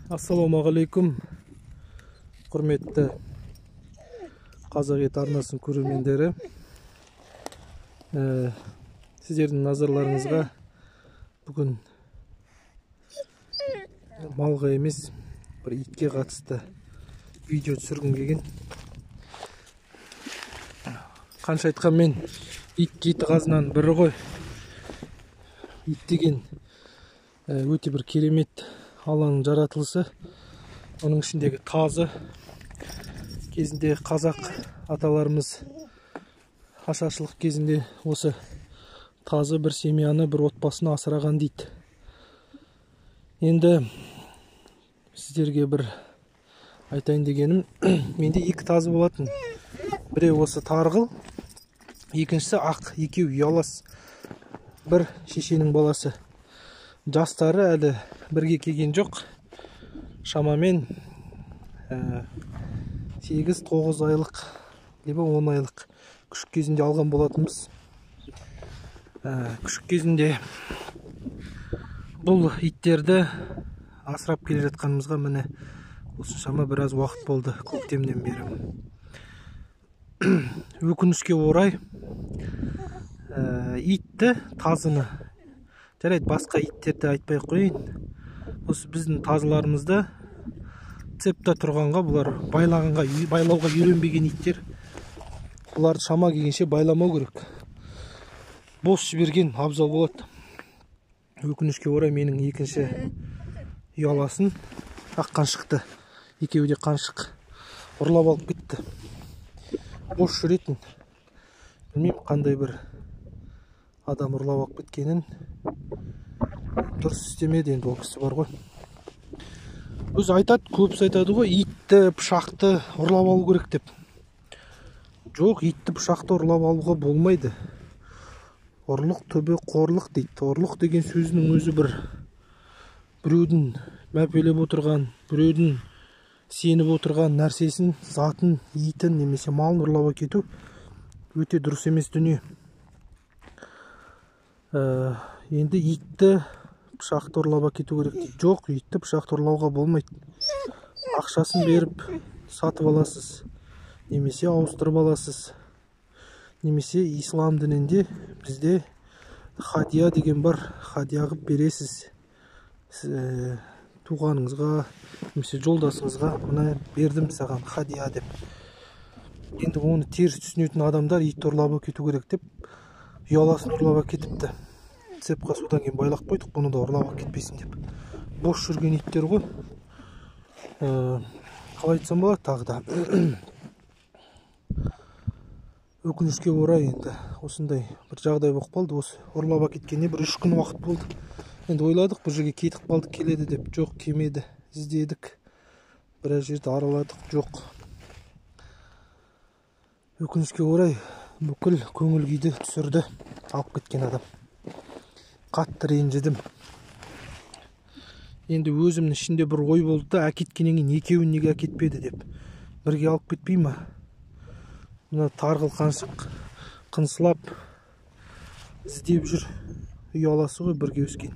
Ассалаумағалейкум, құрметті Қазақ ет арнасын көрермендері. Сіздердің назарларыңызға бүгін малға емес, бір итке қатысты видео түсіргім келген. Қанша айтқанмен ит жеті қазынаның бірі ғой. Ит деген өте бір керемет Алланың жаратылысы. Оның ішіндегі тазы. Кезінде қазақ аталарымыз ашаршылық кезінде осы тазы бір семьяны, бір отбасыны асыраған дейді. Енді сіздерге бір айтайын дегенім, менде екі тазы болатын. Біреу осы тарғыл, екіншісі ақ, екеу ұялас. Бір шешенің баласы. Жастары әлі бірге келген жоқ. Шамамен 8-9 айлық, либо 10 айлық күшік кезінде алған болатынбыз. Күшік кезінде бұл иттерді асырап келе жатқанымызға міне осыншама біраз уақыт болды, көктемнен бері. Өкінішке орай итті, тазыны, жарайды, басқа иттерді айтпай қойын. Осы біздің тазыларымызды цепта тұрғанға, бұлар байлауға үйренбеген иттер. Бұларды шама келгенше байламау керек. Бос жіберген абзал болады. Өкінішке орай менің екінші ұяласын аққан шықты. Екеуі де қаншық ұрлап алып кетті. Бос жүретін. Білмеймін, қандай бір адам ұрлап алып кеткенін. Дұрыс істемеді, енді ол кісі бар ғой. Өзі айтады, көбісі айтады ғой, итті, пышақты ұрлап алу керек деп. Жоқ, итті, пышақты ұрлап алуға болмайды. Ұрлық төбе қорлық дейді. Ұрлық деген сөзінің өзі біреудің мәпелеп отырған, біреудің сеніп отырған нәрсесін, затын, итін немесе малын ұрлап кету өте дұрыс емес дүние. Енді итті, пышақты ұрлап кету керек дейді. Жоқ, итті, пышақты ұрлауға болмайды. Ақшасын беріп сатып аласыз, немесе ауыстырып аласыз. Немесе ислам дінінде бізде хадия деген бар. Хадия қылып бересіз туғаныңызға, немесе жолдасыңызға, мына бердім саған хадия деп. Енді оны теріс түсінетін адамдар итті ұрлап кету керек деп ұяласын ұрлап кетіпті. Цепқа содан кейін байлап қойдық, бұны да ұрлап кетпесін деп. Бос жүрген иттер ғой. Қалай айтсам болады тағы да. Өкінішке орай енді осындай бір жағдай болып қалды. Осы ұрлап кеткеніне бір 3 күн уақыт болды. Енді ойладық, бұл жерге кетіп қалдық келеді деп. Жоқ, келмеді. Іздедік. Біраз жерді араладық. Жоқ. Өкінішке орай бүкіл көңіл күйді түсірді алып кеткен адам. Қатты ренжідім. Енді өзімнің ішінде бір ой болды да, әкеткеннен кейін екеуін неге әкетпеді деп. Бірге алып кетпей ма? Мына тарғыл қаншық қынсылап іздеп жүр. Ұяласы ғой, бірге өскен.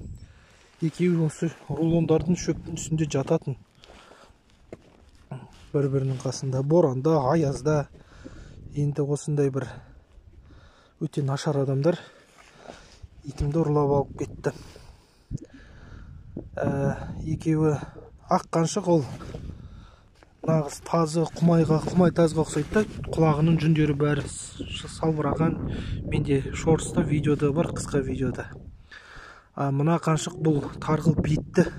Екеуі осы рулондардың шөптің үстінде жататын. Бір-бірінің қасында, боранда, аязда. Енді осындай бір өте нашар адамдар итімді ұрлап алып кетті. Екеуі ақ қаншық, ол нағыз тазы, құмай тазға ұқсайды. Құлағының жүндері бәрі салбыраған. Менде шорста видеода бар, қысқа видеода. Мына қаншық бұл тарғыл бетті,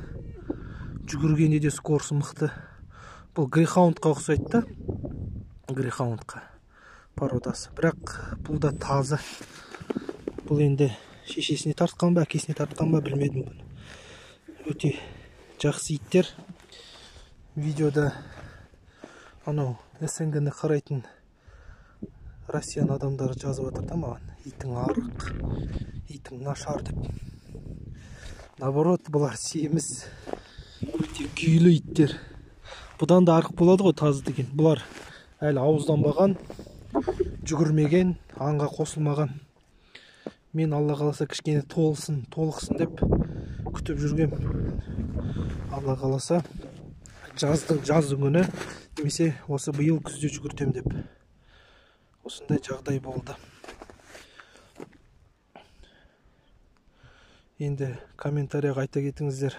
жүгіргенде де скорсы мықты. Бұл грейхаундқа ұқсайды. Грейхаундқа пародасы. Бірақ бұл да тазы. Бұл енді шешесіне тартқан ба, әкесіне тартқан ба, білмедім бұны. Өте жақсы иттер. Видеода анау СНГ-ні қарайтын Россиян адамдары жазып отыр да маған. Итің арық, итің нашар деп. Наоборот, бұлар семіз, өте күйлі иттер. Бұдан да арық болады ғой тазы деген. Бұлар әлі ауызданбаған, жүгірмеген, аңға қосылмаған. Мен Алла қаласа кішкене толықсын деп күтіп жүргем. Алла қаласа жаздың күні немесе осы биыл күзде жүгіртем деп осындай жағдай болды. Енді комментарияға айта кетіңіздер,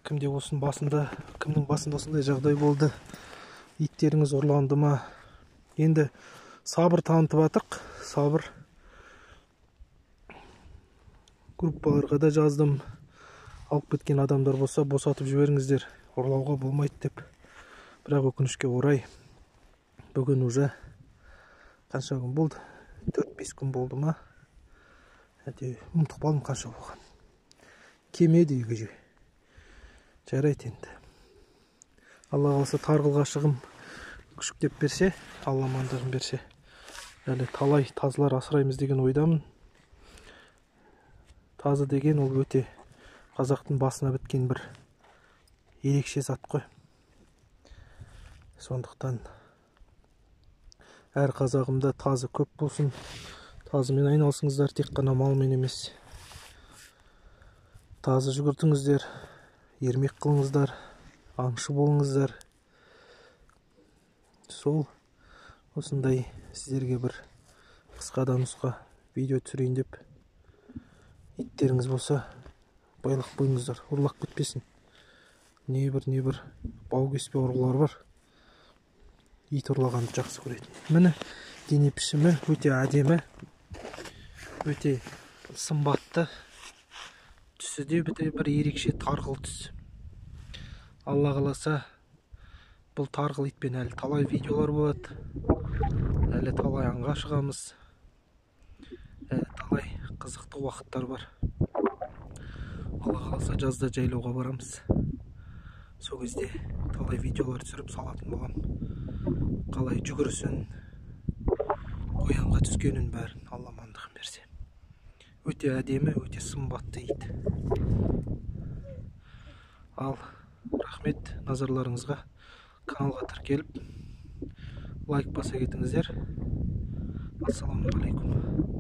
кімнің басында осындай жағдай болды, иттеріңіз ұрланды ма? Енді сабыр танытып атық, сабыр. Группаларға да жаздым, алып кеткен адамдар болса босатып жіберіңіздер, ұрлауға болмайды деп. Бірақ өкінішке орай бүгін уже қанша күн болды? 4-5 күн болды ма? Ұмытып қалдым қанша болған. Кемеді үйге. Жарайды енді. Алла қаласа тарғылға шығым күшіктеп берсе, Алла амандығын берсе, әлі талай тазылар асыраймыз деген ойдамын. Тазы деген ол өте қазақтың басына біткен бір ерекше зат қой. Сондықтан әр қазағымда тазы көп болсын. Тазымен айналысыңыздар, тек қана малмен емес. Тазы жүгіртіңіздер, ермек қылыңыздар, аңшы болыңыздар. Сол осындай сіздерге бір қысқа нұсқа видео түсірейін деп. Иттеріңіз болса байлық қойыңыздар, ұрлап кетпесін. Небір бау кеспе ұрғылар бар. Ит ұрлағанды жақсы көретін. Міне дене пішімі өте әдемі, өте сымбатты, түсі де бір ерекше тарғыл түс. Алла қаласа бұл тарғыл итпен әлі талай видеолар болады, әлі талай аңға шығамыз, әлі талай қызықты уақыттар бар. Алла қаласа жазда жайлауға барамыз. Сол кезде талай видеолар түсіріп салатын болам. Қалай жүгірісін, қоянға түскенін бәрін Алла амандығын берсе. Өте әдемі, өте сымбатты ит. Ал рахмет назарларыңызға. Каналға тіркеліп лайк баса кетіңіздер. Ассаламу алейкум.